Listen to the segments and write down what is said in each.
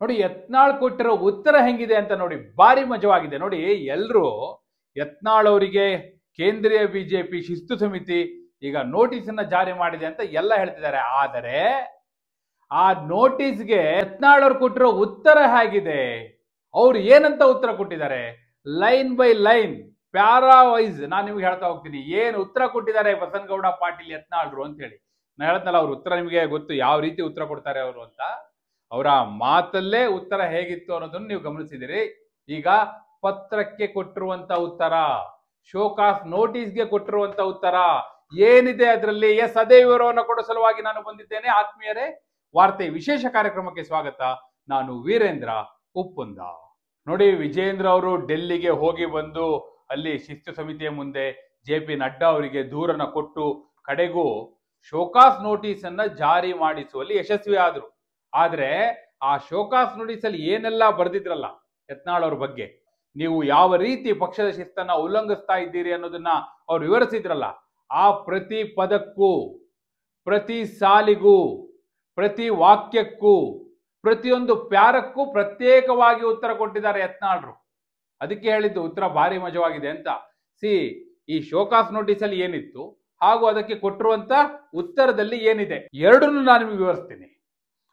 ನೋಡಿ ಯತ್ನಾಳ್ ಕೊಟ್ಟಿರೋ ಉತ್ತರ ಹೆಂಗಿದೆ ಅಂತ ನೋಡಿ, ಭಾರಿ ಮಜವಾಗಿದೆ ನೋಡಿ. ಎಲ್ರು ಯತ್ನಾಳ್ ಅವರಿಗೆ ಕೇಂದ್ರೀಯ ಬಿಜೆಪಿ ಶಿಸ್ತು ಸಮಿತಿ ಈಗ ನೋಟಿಸ್ ಅನ್ನ ಜಾರಿ ಮಾಡಿದೆ ಅಂತ ಎಲ್ಲ ಹೇಳ್ತಿದ್ದಾರೆ. ಆದರೆ ಆ ನೋಟಿಸ್ಗೆ ಯತ್ನಾಳ್ ಅವ್ರು ಕೊಟ್ಟಿರೋ ಉತ್ತರ ಹೇಗಿದೆ, ಅವ್ರು ಏನಂತ ಉತ್ತರ ಕೊಟ್ಟಿದ್ದಾರೆ, line by line para wise ನಾನು ನಿಮ್ಗೆ ಹೇಳ್ತಾ ಹೋಗ್ತೀನಿ ಏನು ಉತ್ತರ ಕೊಟ್ಟಿದ್ದಾರೆ ಬಸನಗೌಡ ಪಾಟೀಲ್ ಯತ್ನಾಳ್ರು ಅಂತ ಹೇಳಿ. ನಾನು ಹೇಳ್ತನಲ್ಲ ಅವ್ರ ಉತ್ತರ ನಿಮಗೆ ಗೊತ್ತು ಯಾವ ರೀತಿ ಉತ್ತರ ಕೊಡ್ತಾರೆ ಅವರು ಅಂತ. ಅವರ ಮಾತಲ್ಲೇ ಉತ್ತರ ಹೇಗಿತ್ತು ಅನ್ನೋದನ್ನು ನೀವು ಗಮನಿಸಿದಿರಿ. ಈಗ ಪತ್ರಕ್ಕೆ ಕೊಟ್ಟಿರುವಂತ ಉತ್ತರ, ಶೋಕಾಸ್ ನೋಟಿಸ್ಗೆ ಕೊಟ್ಟಿರುವಂತ ಉತ್ತರ ಏನಿದೆ ಅದರಲ್ಲಿ, ಎಸ್ ಅದೇ ವಿವರವನ್ನು ಕೊಡೋ ಸಲುವಾಗಿ ನಾನು ಬಂದಿದ್ದೇನೆ. ಆತ್ಮೀಯರೇ, ವಾರ್ತೆ ವಿಶೇಷ ಕಾರ್ಯಕ್ರಮಕ್ಕೆ ಸ್ವಾಗತ. ನಾನು ವೀರೇಂದ್ರ ಉಪ್ಪುಂದ. ನೋಡಿ, ವಿಜೇಂದ್ರ ಅವರು ಡೆಲ್ಲಿಗೆ ಹೋಗಿ ಬಂದು ಅಲ್ಲಿ ಶಿಸ್ತು ಸಮಿತಿಯ ಮುಂದೆ JP ನಡ್ಡಾ ಅವರಿಗೆ ದೂರನ್ನ ಕೊಟ್ಟು ಕಡೆಗೂ ಶೋಕಾಸ್ ನೋಟಿಸ್ ಅನ್ನ ಜಾರಿ ಮಾಡಿಸುವಲ್ಲಿ ಯಶಸ್ವಿ ಆದ್ರು. ಆದ್ರೆ ಆ ಶೋಕಾಸ್ ನೋಟಿಸ್ ಅಲ್ಲಿ ಏನೆಲ್ಲ ಬರ್ದಿದ್ರಲ್ಲ ಯತ್ನಾಳ್ ಅವ್ರ ಬಗ್ಗೆ, ನೀವು ಯಾವ ರೀತಿ ಪಕ್ಷದ ಶಿಸ್ತನ್ನ ಉಲ್ಲಂಘಿಸ್ತಾ ಇದ್ದೀರಿ ಅನ್ನೋದನ್ನ ಅವ್ರು ವಿವರಿಸಿದ್ರಲ್ಲ, ಆ ಪ್ರತಿ ಪದಕ್ಕೂ, ಪ್ರತಿ ಸಾಲಿಗೂ, ಪ್ರತಿ ವಾಕ್ಯಕ್ಕೂ, ಪ್ರತಿಯೊಂದು ಪ್ಯಾರಕ್ಕೂ ಪ್ರತ್ಯೇಕವಾಗಿ ಉತ್ತರ ಕೊಟ್ಟಿದ್ದಾರೆ ಯತ್ನಾಳ್ರು. ಅದಕ್ಕೆ ಹೇಳಿದ್ದು ಉತ್ತರ ಭಾರಿ ಮಜವಾಗಿದೆ ಅಂತ. ಈ ಶೋಕಾಸ್ ನೋಟಿಸ್ ಅಲ್ಲಿ ಏನಿತ್ತು ಹಾಗೂ ಅದಕ್ಕೆ ಕೊಟ್ಟಿರುವಂತ ಉತ್ತರದಲ್ಲಿ ಏನಿದೆ ಎರಡನ್ನೂ ನಾನು ನಿಮಗೆ ವಿವರಿಸ್ತೀನಿ.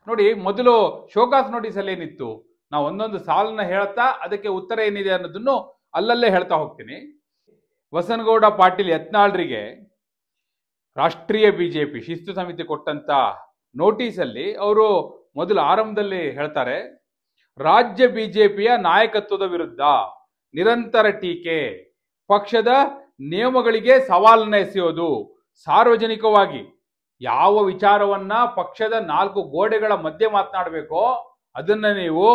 ನೋಡಿ, ಮೊದಲು ಶೋಕಾಸ್ ನೋಟಿಸ್ ಅಲ್ಲಿ ಏನಿತ್ತು, ನಾವು ಒಂದೊಂದು ಸಾಲನ್ನ ಹೇಳ್ತಾ ಅದಕ್ಕೆ ಉತ್ತರ ಏನಿದೆ ಅನ್ನೋದನ್ನು ಅಲ್ಲಲ್ಲೇ ಹೇಳ್ತಾ ಹೋಗ್ತೀನಿ. ಬಸನಗೌಡ ಪಾಟೀಲ್ ಯತ್ನಾಳ್ರಿಗೆ ರಾಷ್ಟ್ರೀಯ ಬಿಜೆಪಿ ಶಿಸ್ತು ಸಮಿತಿ ಕೊಟ್ಟಂತ ನೋಟಿಸ್ ಅಲ್ಲಿ ಅವರು ಮೊದಲು ಆರಂಭದಲ್ಲಿ ಹೇಳ್ತಾರೆ, ರಾಜ್ಯ ಬಿಜೆಪಿಯ ನಾಯಕತ್ವದ ವಿರುದ್ಧ ನಿರಂತರ ಟೀಕೆ, ಪಕ್ಷದ ನಿಯಮಗಳಿಗೆ ಸವಾಲನ್ನ ಎಸೆಯೋದು, ಸಾರ್ವಜನಿಕವಾಗಿ ಯಾವ ವಿಚಾರವನ್ನ ಪಕ್ಷದ 4 ಗೋಡೆಗಳ ಮಧ್ಯೆ ಮಾತನಾಡಬೇಕೋ ಅದನ್ನ ನೀವು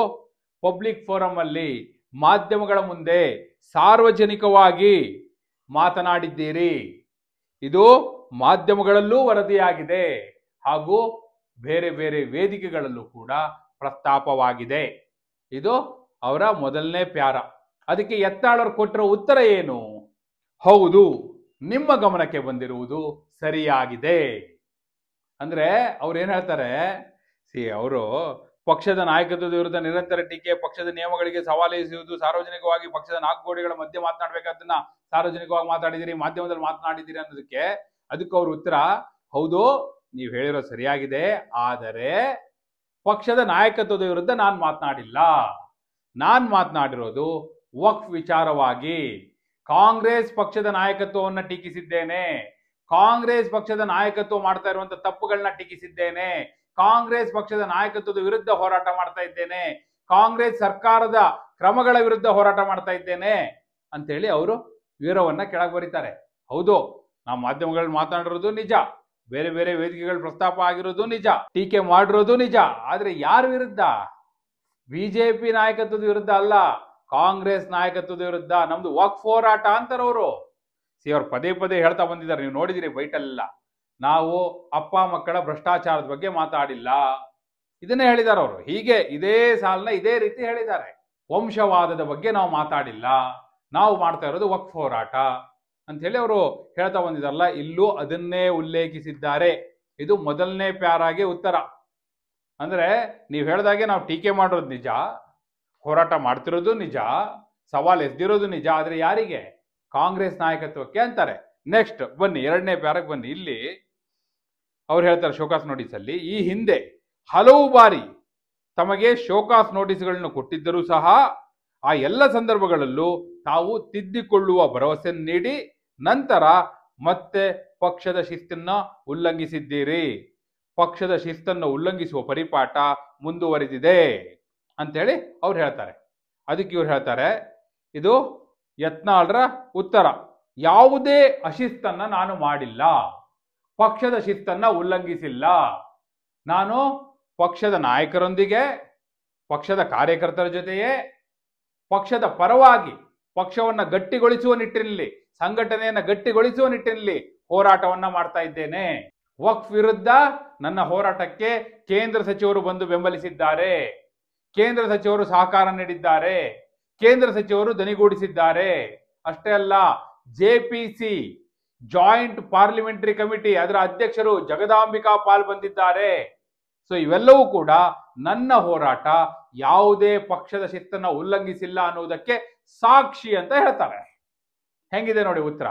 ಪಬ್ಲಿಕ್ ಫೋರಂ ಅಲ್ಲಿ, ಮಾಧ್ಯಮಗಳ ಮುಂದೆ ಸಾರ್ವಜನಿಕವಾಗಿ ಮಾತನಾಡಿದ್ದೀರಿ. ಇದು ಮಾಧ್ಯಮಗಳಲ್ಲೂ ವರದಿಯಾಗಿದೆ ಹಾಗೂ ಬೇರೆ ಬೇರೆ ವೇದಿಕೆಗಳಲ್ಲೂ ಕೂಡ ಪ್ರಸ್ತಾಪವಾಗಿದೆ. ಇದು ಅವರ ಮೊದಲನೇ ಪ್ಯಾರ. ಅದಕ್ಕೆ ಯತ್ನಾಳ್ ಅವರು ಕೊಟ್ಟಿರೋ ಉತ್ತರ ಏನು, ಹೌದು ನಿಮ್ಮ ಗಮನಕ್ಕೆ ಬಂದಿರುವುದು ಸರಿಯಾಗಿದೆ. ಅಂದ್ರೆ ಅವ್ರು ಏನ್ ಹೇಳ್ತಾರೆ, ಅವರು ಪಕ್ಷದ ನಾಯಕತ್ವದ ವಿರುದ್ಧ ನಿರಂತರ ಟೀಕೆ, ಪಕ್ಷದ ನಿಯಮಗಳಿಗೆ ಸವಾಲು ಎಸೆಯುವುದು, ಸಾರ್ವಜನಿಕವಾಗಿ ಪಕ್ಷದ 4 ಗೋಡೆಗಳ ಮಧ್ಯೆ ಮಾತನಾಡಬೇಕಾದನ್ನ ಸಾರ್ವಜನಿಕವಾಗಿ ಮಾತಾಡಿದಿರಿ, ಮಾಧ್ಯಮದಲ್ಲಿ ಮಾತನಾಡಿದಿರಿ ಅನ್ನೋದಕ್ಕೆ ಅದಕ್ಕೆ ಅವ್ರ ಉತ್ತರ, ಹೌದು ನೀವು ಹೇಳಿರೋ ಸರಿಯಾಗಿದೆ, ಆದರೆ ಪಕ್ಷದ ನಾಯಕತ್ವದ ವಿರುದ್ಧ ನಾನು ಮಾತನಾಡಿಲ್ಲ. ನಾನು ಮಾತನಾಡಿರೋದು ವಕ್ಫ್ ವಿಚಾರವಾಗಿ. ಕಾಂಗ್ರೆಸ್ ಪಕ್ಷದ ನಾಯಕತ್ವವನ್ನು ಟೀಕಿಸಿದ್ದೇನೆ, ಕಾಂಗ್ರೆಸ್ ಪಕ್ಷದ ನಾಯಕತ್ವ ಮಾಡ್ತಾ ಇರುವಂತ ತಪ್ಪುಗಳನ್ನ ಟೀಕಿಸಿದ್ದೇನೆ, ಕಾಂಗ್ರೆಸ್ ಪಕ್ಷದ ನಾಯಕತ್ವದ ವಿರುದ್ಧ ಹೋರಾಟ ಮಾಡ್ತಾ ಇದ್ದೇನೆ, ಕಾಂಗ್ರೆಸ್ ಸರ್ಕಾರದ ಕ್ರಮಗಳ ವಿರುದ್ಧ ಹೋರಾಟ ಮಾಡ್ತಾ ಇದ್ದೇನೆ ಅಂತೇಳಿ ಅವರು ವಿವರವನ್ನ ಕೆಳಗೆ ಬರೀತಾರೆ. ಹೌದು, ನಾವು ಮಾಧ್ಯಮಗಳಲ್ಲಿ ಮಾತನಾಡಿರೋದು ನಿಜ, ಬೇರೆ ಬೇರೆ ವೇದಿಕೆಗಳು ಪ್ರಸ್ತಾಪ ಆಗಿರೋದು ನಿಜ, ಟೀಕೆ ಮಾಡಿರೋದು ನಿಜ, ಆದ್ರೆ ಯಾರ ವಿರುದ್ಧ, ಬಿಜೆಪಿ ನಾಯಕತ್ವದ ವಿರುದ್ಧ ಅಲ್ಲ, ಕಾಂಗ್ರೆಸ್ ನಾಯಕತ್ವದ ವಿರುದ್ಧ ನಮ್ದು ವಕ್ಫ್ ಹೋರಾಟ ಅಂತಾರವರು. ಅವ್ರು ಪದೇ ಪದೇ ಹೇಳ್ತಾ ಬಂದಿದ್ದಾರೆ, ನೀವು ನೋಡಿದಿರಿ ಬೈಟಲ್ಲ, ನಾವು ಅಪ್ಪ ಮಕ್ಕಳ ಭ್ರಷ್ಟಾಚಾರದ ಬಗ್ಗೆ ಮಾತಾಡಿಲ್ಲ, ಇದನ್ನೇ ಹೇಳಿದ್ದಾರೆ ಅವರು. ಹೀಗೆ ಇದೇ ಸಾಲನ್ನ ಇದೇ ರೀತಿ ಹೇಳಿದ್ದಾರೆ. ವಂಶವಾದದ ಬಗ್ಗೆ ನಾವು ಮಾತಾಡಿಲ್ಲ, ನಾವು ಮಾಡ್ತಾ ಇರೋದು ವಕ್ಫ್ ಹೋರಾಟ ಅಂತ ಹೇಳಿ ಅವರು ಹೇಳ್ತಾ ಬಂದಿದಾರಲ್ಲ, ಇಲ್ಲೂ ಅದನ್ನೇ ಉಲ್ಲೇಖಿಸಿದ್ದಾರೆ. ಇದು ಮೊದಲನೇ ಪ್ಯಾರಾಗೆ ಉತ್ತರ. ಅಂದ್ರೆ ನೀವು ಹೇಳ್ದಾಗೆ ನಾವು ಟೀಕೆ ಮಾಡೋದು ನಿಜ, ಹೋರಾಟ ಮಾಡ್ತಿರೋದು ನಿಜ, ಸವಾಲ್ ಎದ್ದಿರೋದು ನಿಜ, ಆದ್ರೆ ಯಾರಿಗೆ, ಕಾಂಗ್ರೆಸ್ ನಾಯಕತ್ವಕ್ಕೆ ಅಂತಾರೆ. ನೆಕ್ಸ್ಟ್ ಬನ್ನಿ, ಎರಡನೇ ಪ್ಯಾರಾಗೆ ಬನ್ನಿ. ಇಲ್ಲಿ ಅವ್ರು ಹೇಳ್ತಾರೆ ಶೋಕಾಸ್ ನೋಟಿಸ್ ಅಲ್ಲಿ, ಈ ಹಿಂದೆ ಹಲವು ಬಾರಿ ತಮಗೆ ಶೋಕಾಸ್ ನೋಟಿಸ್ಗಳನ್ನು ಕೊಟ್ಟಿದ್ದರೂ ಸಹ ಆ ಎಲ್ಲ ಸಂದರ್ಭಗಳಲ್ಲೂ ತಾವು ತಿದ್ದಿಕೊಳ್ಳುವ ಭರವಸೆ ನೀಡಿ ನಂತರ ಮತ್ತೆ ಪಕ್ಷದ ಶಿಸ್ತನ್ನ ಉಲ್ಲಂಘಿಸಿದ್ದೀರಿ, ಪಕ್ಷದ ಶಿಸ್ತನ್ನು ಉಲ್ಲಂಘಿಸುವ ಪರಿಪಾಠ ಮುಂದುವರಿದಿದೆ ಅಂತೇಳಿ ಅವ್ರು ಹೇಳ್ತಾರೆ. ಅದಕ್ಕೆ ಇವ್ರು ಹೇಳ್ತಾರೆ, ಇದು ಯತ್ನಾಳ್ರ ಉತ್ತರ, ಯಾವುದೇ ಅಶಿಸ್ತನ್ನ ನಾನು ಮಾಡಿಲ್ಲ, ಪಕ್ಷದ ಶಿಸ್ತನ್ನ ಉಲ್ಲಂಘಿಸಿಲ್ಲ, ನಾನು ಪಕ್ಷದ ನಾಯಕರೊಂದಿಗೆ, ಪಕ್ಷದ ಕಾರ್ಯಕರ್ತರ ಜೊತೆಯೇ, ಪಕ್ಷದ ಪರವಾಗಿ ಪಕ್ಷವನ್ನ ಗಟ್ಟಿಗೊಳಿಸುವ ನಿಟ್ಟಿನಲ್ಲಿ, ಸಂಘಟನೆಯನ್ನ ಗಟ್ಟಿಗೊಳಿಸುವ ನಿಟ್ಟಿನಲ್ಲಿ ಹೋರಾಟವನ್ನ ಮಾಡ್ತಾ ಇದ್ದೇನೆ. ವಕ್ಫ್ ವಿರುದ್ಧ ನನ್ನ ಹೋರಾಟಕ್ಕೆ ಕೇಂದ್ರ ಸಚಿವರು ಬಂದು ಬೆಂಬಲಿಸಿದ್ದಾರೆ, ಕೇಂದ್ರ ಸಚಿವರು ಸಹಕಾರ ನೀಡಿದ್ದಾರೆ, ಕೇಂದ್ರ ಸಚಿವರು ದನಿಗೂಡಿಸಿದ್ದಾರೆ. ಅಷ್ಟೇ ಅಲ್ಲ, JPC ಜಾಯಿಂಟ್ ಪಾರ್ಲಿಮೆಂಟರಿ ಕಮಿಟಿ ಅದರ ಅಧ್ಯಕ್ಷರು ಜಗದಾಂಬಿಕಾ ಪಾಲ್ ಬಂದಿದ್ದಾರೆ. ಸೊ ಇವೆಲ್ಲವೂ ಕೂಡ ನನ್ನ ಹೋರಾಟ ಯಾವುದೇ ಪಕ್ಷದ ಶಿಸ್ತನ್ನ ಉಲ್ಲಂಘಿಸಿಲ್ಲ ಅನ್ನುವುದಕ್ಕೆ ಸಾಕ್ಷಿ ಅಂತ ಹೇಳ್ತಾರೆ. ಹೆಂಗಿದೆ ನೋಡಿ ಉತ್ತರ.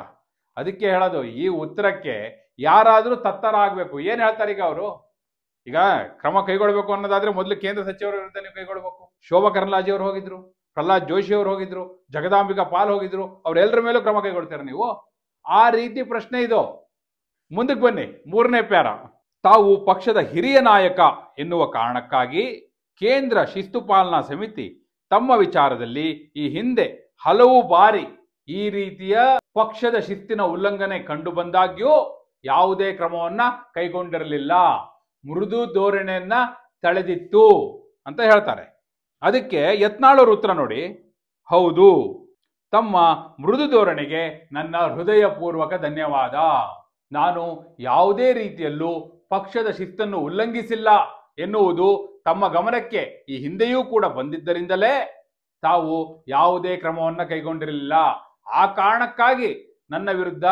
ಅದಕ್ಕೆ ಹೇಳೋದು, ಈ ಉತ್ತರಕ್ಕೆ ಯಾರಾದ್ರೂ ತತ್ತರಾಗಬೇಕು. ಏನ್ ಹೇಳ್ತಾರೆ ಈಗ ಅವರು? ಈಗ ಕ್ರಮ ಕೈಗೊಳ್ಬೇಕು ಅನ್ನೋದಾದ್ರೆ ಮೊದಲು ಕೇಂದ್ರ ಸಚಿವರ ವಿರುದ್ಧ ನೀವು ಕೈಗೊಳ್ಬೇಕು. ಶೋಭಾ ಕರಂದ್ಲಾಜೆ ಅವರು ಹೋಗಿದ್ರು, ಪ್ರಹ್ಲಾದ್ ಜೋಶಿ ಅವರು ಹೋಗಿದ್ರು, ಜಗದಾಂಬಿಕಾ ಪಾಲ್ ಹೋಗಿದ್ರು. ಅವ್ರೆಲ್ಲರ ಮೇಲೂ ಕ್ರಮ ಕೈಗೊಳ್ತಾರೆ ನೀವು? ಆ ರೀತಿ ಪ್ರಶ್ನೆ ಇದು. ಮುಂದಕ್ಕೆ ಬನ್ನಿ, 3ನೇ ಪ್ಯಾರ. ತಾವು ಪಕ್ಷದ ಹಿರಿಯ ನಾಯಕ ಎನ್ನುವ ಕಾರಣಕ್ಕಾಗಿ ಕೇಂದ್ರ ಶಿಸ್ತು ಪಾಲನಾ ಸಮಿತಿ ತಮ್ಮ ವಿಚಾರದಲ್ಲಿ ಈ ಹಿಂದೆ ಹಲವು ಬಾರಿ ಈ ರೀತಿಯ ಪಕ್ಷದ ಶಿಸ್ತಿನ ಉಲ್ಲಂಘನೆ ಕಂಡು ಬಂದಾಗ್ಯೂ ಯಾವುದೇ ಕ್ರಮವನ್ನ ಕೈಗೊಂಡಿರಲಿಲ್ಲ, ಮೃದು ಧೋರಣೆಯನ್ನ ತಳೆದಿತ್ತು ಅಂತ ಹೇಳ್ತಾರೆ. ಅದಕ್ಕೆ ಯತ್ನಾಳ್ ಅವ್ರ ಉತ್ತರ ನೋಡಿ, ಹೌದು, ತಮ್ಮ ಮೃದು ಧೋರಣೆಗೆ ನನ್ನ ಹೃದಯಪೂರ್ವಕ ಧನ್ಯವಾದ. ನಾನು ಯಾವುದೇ ರೀತಿಯಲ್ಲೂ ಪಕ್ಷದ ಶಿಸ್ತನ್ನು ಉಲ್ಲಂಘಿಸಿಲ್ಲ ಎನ್ನುವುದು ತಮ್ಮ ಗಮನಕ್ಕೆ ಈ ಹಿಂದೆಯೂ ಕೂಡ ಬಂದಿದ್ದರಿಂದಲೇ ತಾವು ಯಾವುದೇ ಕ್ರಮವನ್ನ ಕೈಗೊಂಡಿರಲಿಲ್ಲ. ಆ ಕಾರಣಕ್ಕಾಗಿ ನನ್ನ ವಿರುದ್ಧ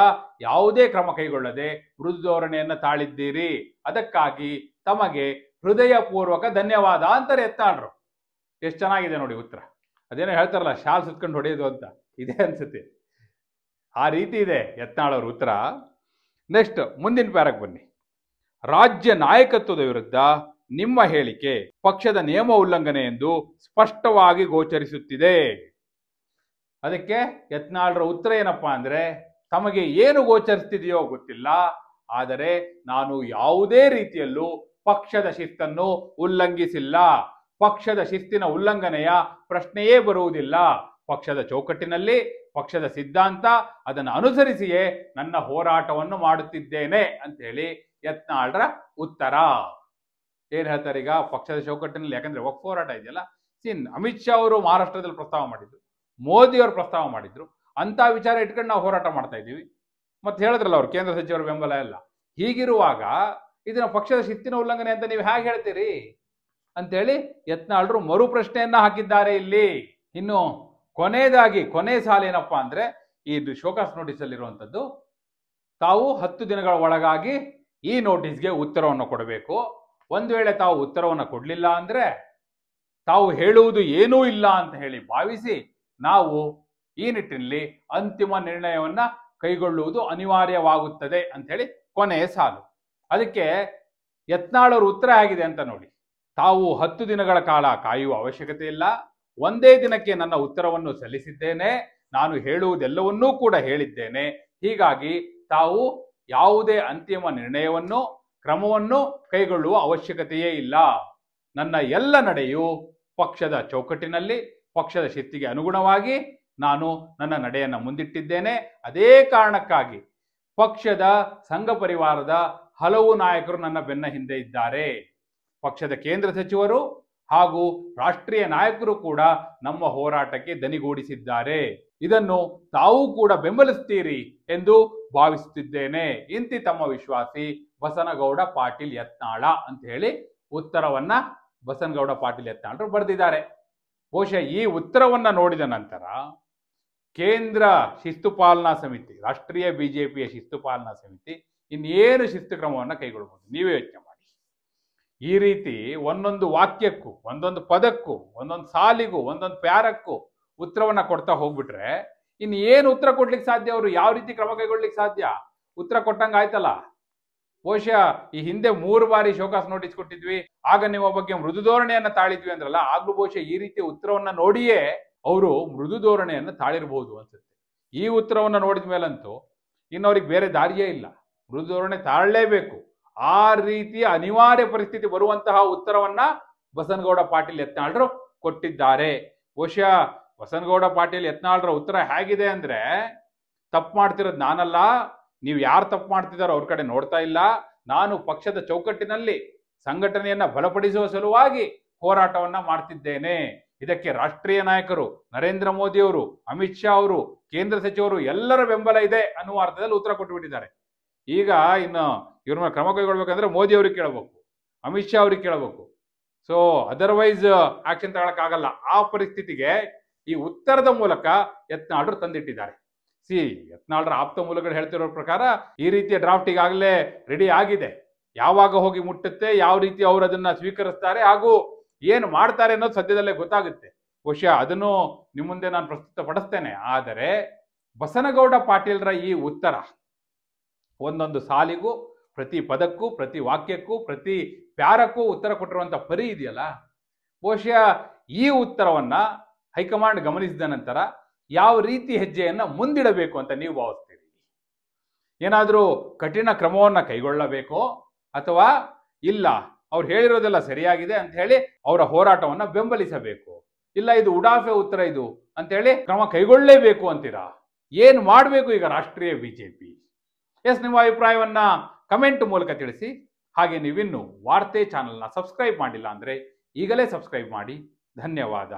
ಯಾವುದೇ ಕ್ರಮ ಕೈಗೊಳ್ಳದೆ ಮೃದು ಧೋರಣೆಯನ್ನ ತಾಳಿದ್ದೀರಿ. ಅದಕ್ಕಾಗಿ ತಮಗೆ ಹೃದಯಪೂರ್ವಕ ಧನ್ಯವಾದ ಅಂತಾರೆ ಯತ್ನಾಳ್ರು. ಎಷ್ಟು ಚೆನ್ನಾಗಿದೆ ನೋಡಿ ಉತ್ತರ. ಅದೇನೋ ಹೇಳ್ತಾರಲ್ಲ, ಶಾಲ್ ಸುತ್ಕೊಂಡು ಹೊಡೆಯೋದು ಅಂತ, ಇದೆ ಅನ್ಸುತ್ತೆ. ಆ ರೀತಿ ಇದೆ ಯತ್ನಾಳ್ ಅವ್ರ ಉತ್ತರ. ನೆಕ್ಸ್ಟ್ ಮುಂದಿನ ಪ್ಯಾರಕ್ಕೆ ಬನ್ನಿ. ರಾಜ್ಯ ನಾಯಕತ್ವದ ವಿರುದ್ಧ ನಿಮ್ಮ ಹೇಳಿಕೆ ಪಕ್ಷದ ನಿಯಮ ಉಲ್ಲಂಘನೆ ಎಂದು ಸ್ಪಷ್ಟವಾಗಿ ಗೋಚರಿಸುತ್ತಿದೆ. ಅದಕ್ಕೆ ಯತ್ನಾಳ್ರ ಉತ್ತರ ಏನಪ್ಪಾ ಅಂದ್ರೆ, ತಮಗೆ ಏನು ಗೋಚರಿಸ್ತಿದೆಯೋ ಗೊತ್ತಿಲ್ಲ, ಆದರೆ ನಾನು ಯಾವುದೇ ರೀತಿಯಲ್ಲೂ ಪಕ್ಷದ ಶಿಸ್ತನ್ನು ಉಲ್ಲಂಘಿಸಿಲ್ಲ. ಪಕ್ಷದ ಶಿಸ್ತಿನ ಉಲ್ಲಂಘನೆಯ ಪ್ರಶ್ನೆಯೇ ಬರುವುದಿಲ್ಲ. ಪಕ್ಷದ ಚೌಕಟ್ಟಿನಲ್ಲಿ ಪಕ್ಷದ ಸಿದ್ಧಾಂತ ಅದನ್ನು ಅನುಸರಿಸಿಯೇ ನನ್ನ ಹೋರಾಟವನ್ನು ಮಾಡುತ್ತಿದ್ದೇನೆ ಅಂತ ಹೇಳಿ ಯತ್ನಾಳ್ರ ಉತ್ತರ. ಏನ್ ಹೇಳ್ತಾರೆ ಈಗ ಪಕ್ಷದ ಚೌಕಟ್ಟಿನಲ್ಲಿ? ಯಾಕಂದ್ರೆ ವಕ್ಫ್ ಹೋರಾಟ ಇದೆಯಲ್ಲ, ಅಮಿತ್ ಶಾ ಅವರು ಮಹಾರಾಷ್ಟ್ರದಲ್ಲಿ ಪ್ರಸ್ತಾವ ಮಾಡಿದ್ರು, ಮೋದಿ ಅವರು ಪ್ರಸ್ತಾವ ಮಾಡಿದ್ರು, ಅಂತ ವಿಚಾರ ಇಟ್ಕೊಂಡು ನಾವು ಹೋರಾಟ ಮಾಡ್ತಾ ಇದ್ದೀವಿ. ಮತ್ತೆ ಹೇಳಿದ್ರಲ್ಲ ಅವರು ಕೇಂದ್ರ ಸಚಿವರ ಬೆಂಬಲ ಎಲ್ಲ. ಹೀಗಿರುವಾಗ ಇದನ್ನ ಪಕ್ಷದ ಶಿಸ್ತಿನ ಉಲ್ಲಂಘನೆ ಅಂತ ನೀವು ಹೇಗೆ ಹೇಳ್ತೀರಿ ಅಂತೇಳಿ ಯತ್ನಾಳ್ರು ಮರು ಪ್ರಶ್ನೆಯನ್ನ ಹಾಕಿದ್ದಾರೆ ಇಲ್ಲಿ. ಇನ್ನು ಕೊನೆ ಸಾಲೇನಪ್ಪಾ ಅಂದ್ರೆ, ಈ ಶೋಕಾಸ್ ನೋಟಿಸ್ ಅಲ್ಲಿರುವಂತದ್ದು, ತಾವು 10 ದಿನಗಳ ಒಳಗಾಗಿ ಈ ನೋಟಿಸ್ಗೆ ಉತ್ತರವನ್ನು ಕೊಡಬೇಕು. ಒಂದು ವೇಳೆ ತಾವು ಉತ್ತರವನ್ನು ಕೊಡ್ಲಿಲ್ಲ ಅಂದ್ರೆ ತಾವು ಹೇಳುವುದು ಏನೂ ಇಲ್ಲ ಅಂತ ಹೇಳಿ ಭಾವಿಸಿ ನಾವು ಈ ನಿಟ್ಟಿನಲ್ಲಿ ಅಂತಿಮ ನಿರ್ಣಯವನ್ನ ಕೈಗೊಳ್ಳುವುದು ಅನಿವಾರ್ಯವಾಗುತ್ತದೆ ಅಂತ ಹೇಳಿ ಕೊನೆಯ ಸಾಲು. ಅದಕ್ಕೆ ಯತ್ನಾಳ್ ಅವ್ರ ಉತ್ತರ ಆಗಿದೆ ಅಂತ ನೋಡಿ. ತಾವು 10 ದಿನಗಳ ಕಾಲ ಕಾಯುವ ಅವಶ್ಯಕತೆ ಇಲ್ಲ. ಒಂದೇ ದಿನಕ್ಕೆ ನನ್ನ ಉತ್ತರವನ್ನು ಸಲ್ಲಿಸಿದ್ದೇನೆ. ನಾನು ಹೇಳುವುದೆಲ್ಲವನ್ನೂ ಕೂಡ ಹೇಳಿದ್ದೇನೆ. ಹೀಗಾಗಿ ತಾವು ಯಾವುದೇ ಅಂತಿಮ ನಿರ್ಣಯವನ್ನು ಕ್ರಮವನ್ನು ಕೈಗೊಳ್ಳುವ ಅವಶ್ಯಕತೆಯೇ ಇಲ್ಲ. ನನ್ನ ಎಲ್ಲ ನಡೆಯು ಪಕ್ಷದ ಚೌಕಟ್ಟಿನಲ್ಲಿ ಪಕ್ಷದ ಶಿಸ್ತಿಗೆ ಅನುಗುಣವಾಗಿ ನಾನು ನನ್ನ ನಡೆಯನ್ನು ಮುಂದಿಟ್ಟಿದ್ದೇನೆ. ಅದೇ ಕಾರಣಕ್ಕಾಗಿ ಪಕ್ಷದ ಸಂಘ ಪರಿವಾರದ ಹಲವು ನಾಯಕರು ನನ್ನ ಬೆನ್ನ ಹಿಂದೆ ಇದ್ದಾರೆ. ಪಕ್ಷದ ಕೇಂದ್ರ ಸಚಿವರು ಹಾಗೂ ರಾಷ್ಟ್ರೀಯ ನಾಯಕರು ಕೂಡ ನಮ್ಮ ಹೋರಾಟಕ್ಕೆ ದನಿಗೂಡಿಸಿದ್ದಾರೆ. ಇದನ್ನು ತಾವು ಕೂಡ ಬೆಂಬಲಿಸ್ತೀರಿ ಎಂದು ಭಾವಿಸುತ್ತಿದ್ದೇನೆ. ಇಂತಿ ತಮ್ಮ ವಿಶ್ವಾಸಿ ಬಸನಗೌಡ ಪಾಟೀಲ್ ಯತ್ನಾಳ ಅಂತ ಹೇಳಿ ಉತ್ತರವನ್ನ ಬಸನಗೌಡ ಪಾಟೀಲ್ ಯತ್ನಾಳರು ಬರೆದಿದ್ದಾರೆ. ಬಹುಶಃ ಈ ಉತ್ತರವನ್ನ ನೋಡಿದ ನಂತರ ಕೇಂದ್ರ ಶಿಸ್ತು ಪಾಲನಾ ಸಮಿತಿ, ರಾಷ್ಟ್ರೀಯ ಬಿಜೆಪಿಯ ಶಿಸ್ತು ಪಾಲನಾ ಸಮಿತಿ ಇನ್ನೇನು ಶಿಸ್ತು ಕ್ರಮವನ್ನು ಕೈಗೊಳ್ಳಬಹುದು ನೀವೇ ಯೋಚನೆ ಮಾಡಿ. ಈ ರೀತಿ ಒಂದೊಂದು ವಾಕ್ಯಕ್ಕೂ, ಒಂದೊಂದು ಪದಕ್ಕೂ, ಒಂದೊಂದು ಸಾಲಿಗೂ, ಒಂದೊಂದು ಪ್ಯಾರಕ್ಕೂ ಉತ್ತರವನ್ನ ಕೊಡ್ತಾ ಹೋಗ್ಬಿಟ್ರೆ ಇನ್ನು ಏನು ಉತ್ತರ ಕೊಡ್ಲಿಕ್ಕೆ ಸಾಧ್ಯ? ಅವರು ಯಾವ ರೀತಿ ಕ್ರಮ ಕೈಗೊಳ್ಳಿಕ್ಕೆ ಸಾಧ್ಯ? ಉತ್ತರ ಕೊಟ್ಟಂಗ ಆಯ್ತಲ್ಲ. ಬಹುಶಃ ಈ ಹಿಂದೆ 3 ಬಾರಿ ಶೋಕಾಸ್ ನೋಟಿಸ್ ಕೊಟ್ಟಿದ್ವಿ, ಆಗ ನಿಮ್ಮ ಬಗ್ಗೆ ಮೃದು ಧೋರಣೆಯನ್ನ ತಾಳಿದ್ವಿ ಅಂದ್ರಲ್ಲ, ಆಗ್ಲೂ ಬಹುಶಃ ಈ ರೀತಿಯ ಉತ್ತರವನ್ನ ನೋಡಿಯೇ ಅವರು ಮೃದು ಧೋರಣೆಯನ್ನ ತಾಳಿರಬಹುದು ಅನ್ಸುತ್ತೆ. ಈ ಉತ್ತರವನ್ನ ನೋಡಿದ ಮೇಲಂತೂ ಇನ್ನವ್ರಿಗೆ ಬೇರೆ ದಾರಿಯೇ ಇಲ್ಲ, ಮೃದು ಧೋರಣೆ ತಾಳಲೇಬೇಕು. ಆ ರೀತಿಯ ಅನಿವಾರ್ಯ ಪರಿಸ್ಥಿತಿ ಬರುವಂತಹ ಉತ್ತರವನ್ನ ಬಸನಗೌಡ ಪಾಟೀಲ್ ಯತ್ನಾಳ್ರು ಕೊಟ್ಟಿದ್ದಾರೆ. ಬಹುಶಃ ಬಸನಗೌಡ ಪಾಟೀಲ್ ಯತ್ನಾಳ್ರ ಉತ್ತರ ಹೇಗಿದೆ ಅಂದ್ರೆ, ತಪ್ಪು ಮಾಡ್ತಿರೋದು ನಾನಲ್ಲ, ನೀವು ಯಾರು ತಪ್ಪು ಮಾಡ್ತಿದಾರೋ ಅವ್ರ ಕಡೆ ನೋಡ್ತಾ ಇಲ್ಲ, ನಾನು ಪಕ್ಷದ ಚೌಕಟ್ಟಿನಲ್ಲಿ ಸಂಘಟನೆಯನ್ನ ಬಲಪಡಿಸುವ ಸಲುವಾಗಿ ಹೋರಾಟವನ್ನ ಮಾಡ್ತಿದ್ದೇನೆ. ಇದಕ್ಕೆ ರಾಷ್ಟ್ರೀಯ ನಾಯಕರು ನರೇಂದ್ರ ಮೋದಿ ಅವರು, ಅಮಿತ್ ಶಾ ಅವರು, ಕೇಂದ್ರ ಸಚಿವರು ಎಲ್ಲರ ಬೆಂಬಲ ಇದೆ ಅನ್ನುವ ಅರ್ಥದಲ್ಲಿ ಉತ್ತರ ಕೊಟ್ಟುಬಿಟ್ಟಿದ್ದಾರೆ. ಈಗ ಇನ್ನು ಇವ್ರ ಮೇಲೆ ಕ್ರಮ ಕೈಗೊಳ್ಬೇಕಂದ್ರೆ ಮೋದಿ ಅವ್ರಿಗೆ ಕೇಳಬೇಕು, ಅಮಿತ್ ಶಾ ಅವ್ರಿಗೆ ಕೇಳಬೇಕು. ಸೊ ಅದರ್ವೈಸ್ ಆಕ್ಷನ್ ತಗೊಳಕ್ಕಾಗಲ್ಲ. ಆ ಪರಿಸ್ಥಿತಿಗೆ ಈ ಉತ್ತರದ ಮೂಲಕ ಯತ್ನಾಳ್ರು ತಂದಿಟ್ಟಿದ್ದಾರೆ. ಯತ್ನಾಳ್ರ ಆಪ್ತ ಮೂಲಗಳು ಹೇಳ್ತಿರೋ ಪ್ರಕಾರ ಈ ರೀತಿಯ ಡ್ರಾಫ್ಟ್ ಈಗಾಗಲೇ ರೆಡಿ ಆಗಿದೆ. ಯಾವಾಗ ಹೋಗಿ ಮುಟ್ಟುತ್ತೆ, ಯಾವ ರೀತಿ ಅವರು ಅದನ್ನ ಸ್ವೀಕರಿಸ್ತಾರೆ ಹಾಗೂ ಏನು ಮಾಡ್ತಾರೆ ಅನ್ನೋದು ಸದ್ಯದಲ್ಲೇ ಗೊತ್ತಾಗುತ್ತೆ. ಬಹುಶಃ ಅದನ್ನು ನಿಮ್ಮ ಮುಂದೆ ನಾನು ಪ್ರಸ್ತುತಪಡಿಸ್ತೇನೆ. ಆದರೆ ಬಸನಗೌಡ ಪಾಟೀಲ್ರ ಈ ಉತ್ತರ, ಒಂದೊಂದು ಸಾಲಿಗೂ, ಪ್ರತಿ ಪದಕ್ಕೂ, ಪ್ರತಿ ವಾಕ್ಯಕ್ಕೂ, ಪ್ರತಿ ಪ್ಯಾರಕ್ಕೂ ಉತ್ತರ ಕೊಟ್ಟಿರುವಂಥ ಪರಿ ಇದೆಯಲ್ಲ, ಬಹುಶಃ ಈ ಉತ್ತರವನ್ನ ಹೈಕಮಾಂಡ್ ಗಮನಿಸಿದ ನಂತರ ಯಾವ ರೀತಿ ಹೆಜ್ಜೆಯನ್ನ ಮುಂದಿಡಬೇಕು ಅಂತ ನೀವು ಭಾವಿಸ್ತೀರಿ? ಏನಾದರೂ ಕಠಿಣ ಕ್ರಮವನ್ನ ಕೈಗೊಳ್ಳಬೇಕೋ, ಅಥವಾ ಇಲ್ಲ ಅವ್ರು ಹೇಳಿರೋದೆಲ್ಲ ಸರಿಯಾಗಿದೆ ಅಂತ ಹೇಳಿ ಅವರ ಹೋರಾಟವನ್ನ ಬೆಂಬಲಿಸಬೇಕು, ಇಲ್ಲ ಇದು ಉಡಾಫೆ ಉತ್ತರ ಇದು ಅಂತ ಹೇಳಿ ಕ್ರಮ ಕೈಗೊಳ್ಳಲೇಬೇಕು ಅಂತೀರಾ? ಏನು ಮಾಡಬೇಕು ಈಗ ರಾಷ್ಟ್ರೀಯ ಬಿಜೆಪಿ? ನಿಮ್ಮ ಅಭಿಪ್ರಾಯವನ್ನ ಕಮೆಂಟ್ ಮೂಲಕ ತಿಳಿಸಿ. ಹಾಗೆ ನೀವಿನ್ನು ವಾರ್ತೆ ಚಾನೆಲ್ನ ಸಬ್ಸ್ಕ್ರೈಬ್ ಮಾಡಿಲ್ಲ ಅಂದ್ರೆ ಈಗಲೇ ಸಬ್ಸ್ಕ್ರೈಬ್ ಮಾಡಿ. ಧನ್ಯವಾದ.